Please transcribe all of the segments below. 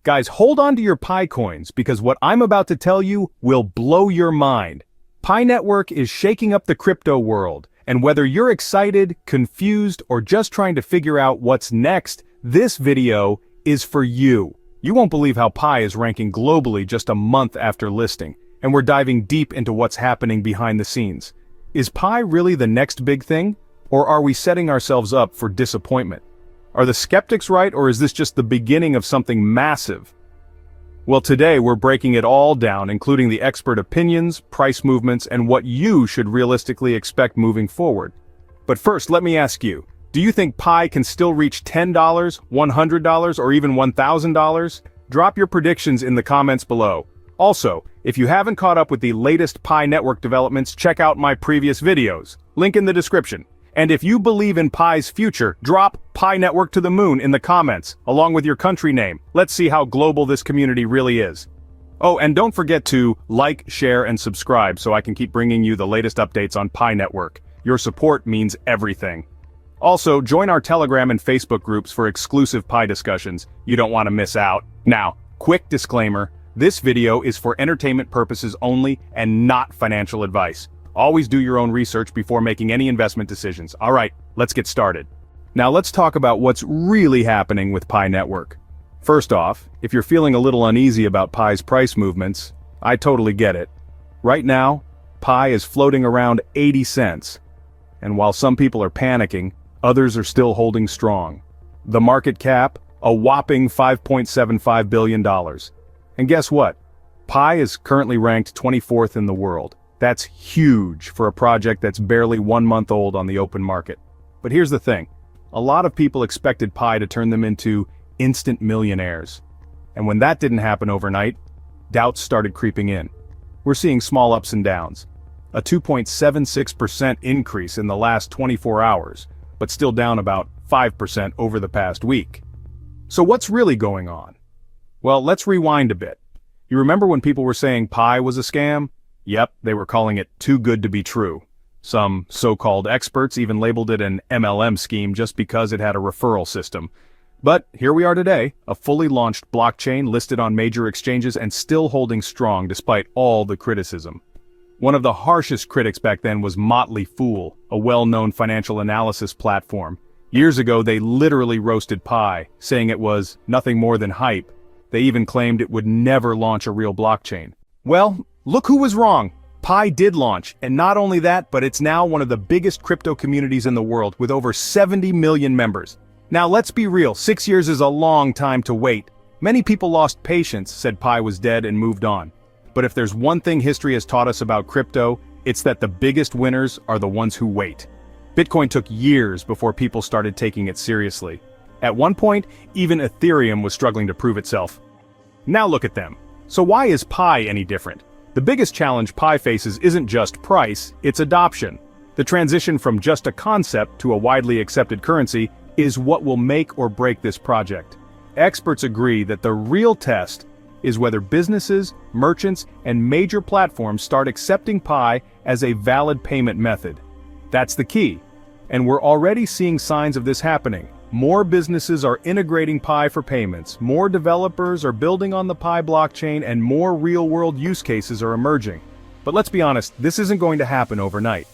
Guys, hold on to your Pi coins because what I'm about to tell you will blow your mind. Pi Network is shaking up the crypto world, and whether you're excited, confused, or just trying to figure out what's next, this video is for you. You won't believe how Pi is ranking globally just a month after listing, and we're diving deep into what's happening behind the scenes. Is Pi really the next big thing? Or are we setting ourselves up for disappointment? Are the skeptics right, or is this just the beginning of something massive? Well, today we're breaking it all down, including the expert opinions, price movements, and what you should realistically expect moving forward. But first, let me ask you, do you think Pi can still reach $10, $100, or even $1,000? Drop your predictions in the comments below. Also, if you haven't caught up with the latest Pi Network developments, check out my previous videos. Link in the description. And if you believe in Pi's future, drop Pi Network to the moon in the comments, along with your country name. Let's see how global this community really is. Oh, and don't forget to like, share, and subscribe so I can keep bringing you the latest updates on Pi Network. Your support means everything. Also, join our Telegram and Facebook groups for exclusive Pi discussions. You don't want to miss out. Now, quick disclaimer, this video is for entertainment purposes only and not financial advice. Always do your own research before making any investment decisions. Alright, let's get started. Now let's talk about what's really happening with Pi Network. First off, if you're feeling a little uneasy about Pi's price movements, I totally get it. Right now, Pi is floating around 80 cents. And while some people are panicking, others are still holding strong. The market cap, a whopping $5.75 billion. And guess what? Pi is currently ranked 24th in the world. That's huge for a project that's barely 1 month old on the open market. But here's the thing. A lot of people expected Pi to turn them into instant millionaires. And when that didn't happen overnight, doubts started creeping in. We're seeing small ups and downs. A 2.76% increase in the last 24 hours, but still down about 5% over the past week. So what's really going on? Well, let's rewind a bit. You remember when people were saying Pi was a scam? Yep, they were calling it too good to be true. Some so-called experts even labeled it an MLM scheme just because it had a referral system. But here we are today, a fully launched blockchain listed on major exchanges and still holding strong despite all the criticism. One of the harshest critics back then was Motley Fool, a well-known financial analysis platform. Years ago, they literally roasted Pi, saying it was nothing more than hype. They even claimed it would never launch a real blockchain. Well, look who was wrong. Pi did launch, and not only that, but it's now one of the biggest crypto communities in the world with over 70 million members. Now let's be real, 6 years is a long time to wait. Many people lost patience, said Pi was dead and moved on. But if there's one thing history has taught us about crypto, it's that the biggest winners are the ones who wait. Bitcoin took years before people started taking it seriously. At one point, even Ethereum was struggling to prove itself. Now look at them. So why is Pi any different? The biggest challenge Pi faces isn't just price, it's adoption. The transition from just a concept to a widely accepted currency is what will make or break this project. Experts agree that the real test is whether businesses, merchants, and major platforms start accepting Pi as a valid payment method. That's the key. And we're already seeing signs of this happening. More businesses are integrating Pi for payments, more developers are building on the Pi blockchain, and more real-world use cases are emerging. But let's be honest, this isn't going to happen overnight.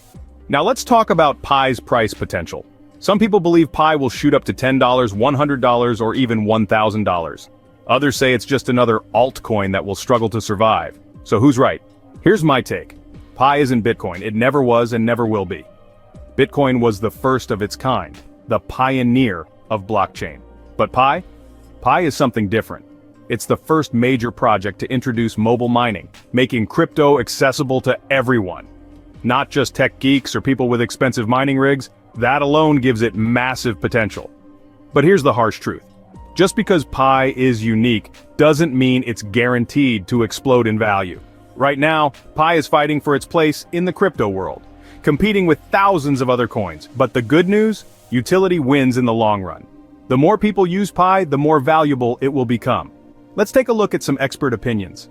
Now let's talk about Pi's price potential. Some people believe Pi will shoot up to $10, $100, or even $1,000. Others say it's just another altcoin that will struggle to survive. So who's right? Here's my take. Pi isn't Bitcoin, it never was and never will be. Bitcoin was the first of its kind, the pioneer of blockchain. But Pi is something different. It's the first major project to introduce mobile mining, making crypto accessible to everyone. Not just tech geeks or people with expensive mining rigs, that alone gives it massive potential. But here's the harsh truth. Just because Pi is unique doesn't mean it's guaranteed to explode in value. Right now, Pi is fighting for its place in the crypto world, competing with thousands of other coins. But the good news? Utility wins in the long run. The more people use Pi, the more valuable it will become. Let's take a look at some expert opinions.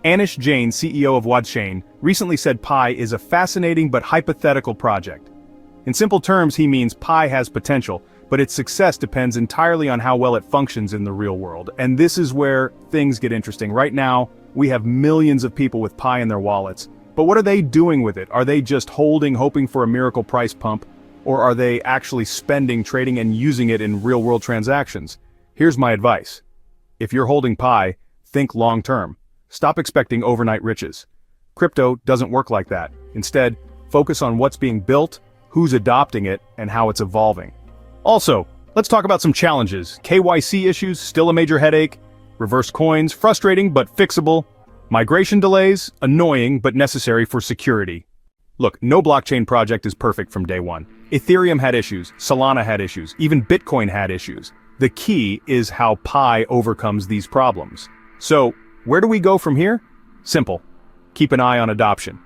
Anish Jain, CEO of Withdrawal, recently said Pi is a fascinating but hypothetical project. In simple terms, he means Pi has potential, but its success depends entirely on how well it functions in the real world. And this is where things get interesting. Right now, we have millions of people with Pi in their wallets. But what are they doing with it? Are they just holding, hoping for a miracle price pump? Or are they actually spending, trading, and using it in real-world transactions? Here's my advice. If you're holding Pi, think long-term. Stop expecting overnight riches. Crypto doesn't work like that. Instead, focus on what's being built, who's adopting it, and how it's evolving. Also, let's talk about some challenges. KYC issues, still a major headache. Reverse coins, frustrating but fixable. Migration delays, annoying but necessary for security. Look, no blockchain project is perfect from day one. Ethereum had issues, Solana had issues, even Bitcoin had issues. The key is how Pi overcomes these problems. So, where do we go from here? Simple. Keep an eye on adoption.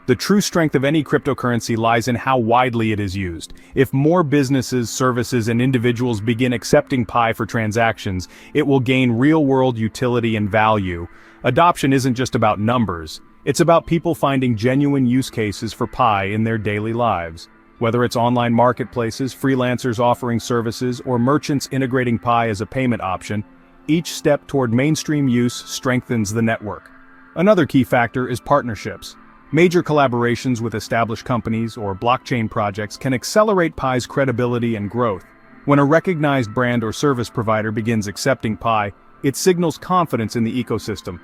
The true strength of any cryptocurrency lies in how widely it is used. If more businesses, services, and individuals begin accepting Pi for transactions, it will gain real-world utility and value. Adoption isn't just about numbers. It's about people finding genuine use cases for Pi in their daily lives. Whether it's online marketplaces, freelancers offering services, or merchants integrating Pi as a payment option, each step toward mainstream use strengthens the network. Another key factor is partnerships. Major collaborations with established companies or blockchain projects can accelerate Pi's credibility and growth. When a recognized brand or service provider begins accepting Pi, it signals confidence in the ecosystem.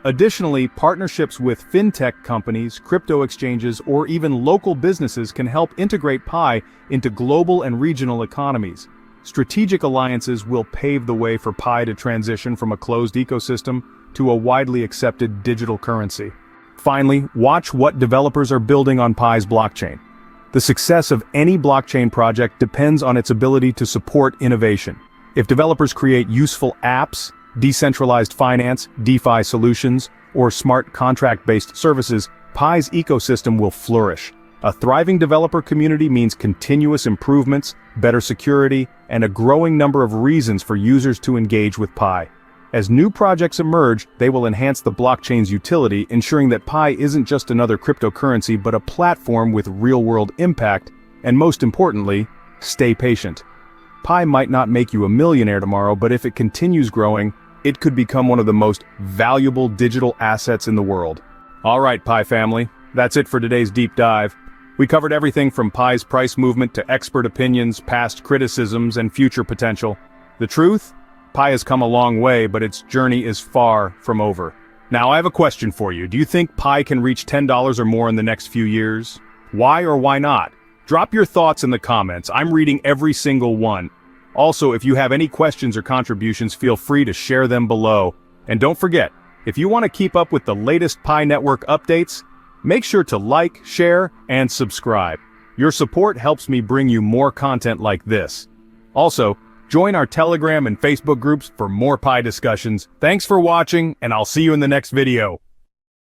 Additionally, partnerships with fintech companies, crypto exchanges, or even local businesses can help integrate Pi into global and regional economies. Strategic alliances will pave the way for Pi to transition from a closed ecosystem to a widely accepted digital currency. Finally, watch what developers are building on Pi's blockchain. The success of any blockchain project depends on its ability to support innovation. If developers create useful apps, decentralized finance, DeFi solutions, or smart contract-based services, Pi's ecosystem will flourish. A thriving developer community means continuous improvements, better security, and a growing number of reasons for users to engage with Pi. As new projects emerge, they will enhance the blockchain's utility, ensuring that Pi isn't just another cryptocurrency but a platform with real-world impact, and most importantly, stay patient. Pi might not make you a millionaire tomorrow, but if it continues growing, it could become one of the most valuable digital assets in the world. Alright, Pi family, that's it for today's deep dive. We covered everything from Pi's price movement to expert opinions, past criticisms, and future potential. The truth? Pi has come a long way, but its journey is far from over. Now I have a question for you. Do you think Pi can reach $10 or more in the next few years? Why or why not? Drop your thoughts in the comments. I'm reading every single one. Also, if you have any questions or contributions, feel free to share them below. And don't forget, if you want to keep up with the latest Pi Network updates, make sure to like, share, and subscribe. Your support helps me bring you more content like this. Also, join our Telegram and Facebook groups for more Pi discussions. Thanks for watching, and I'll see you in the next video.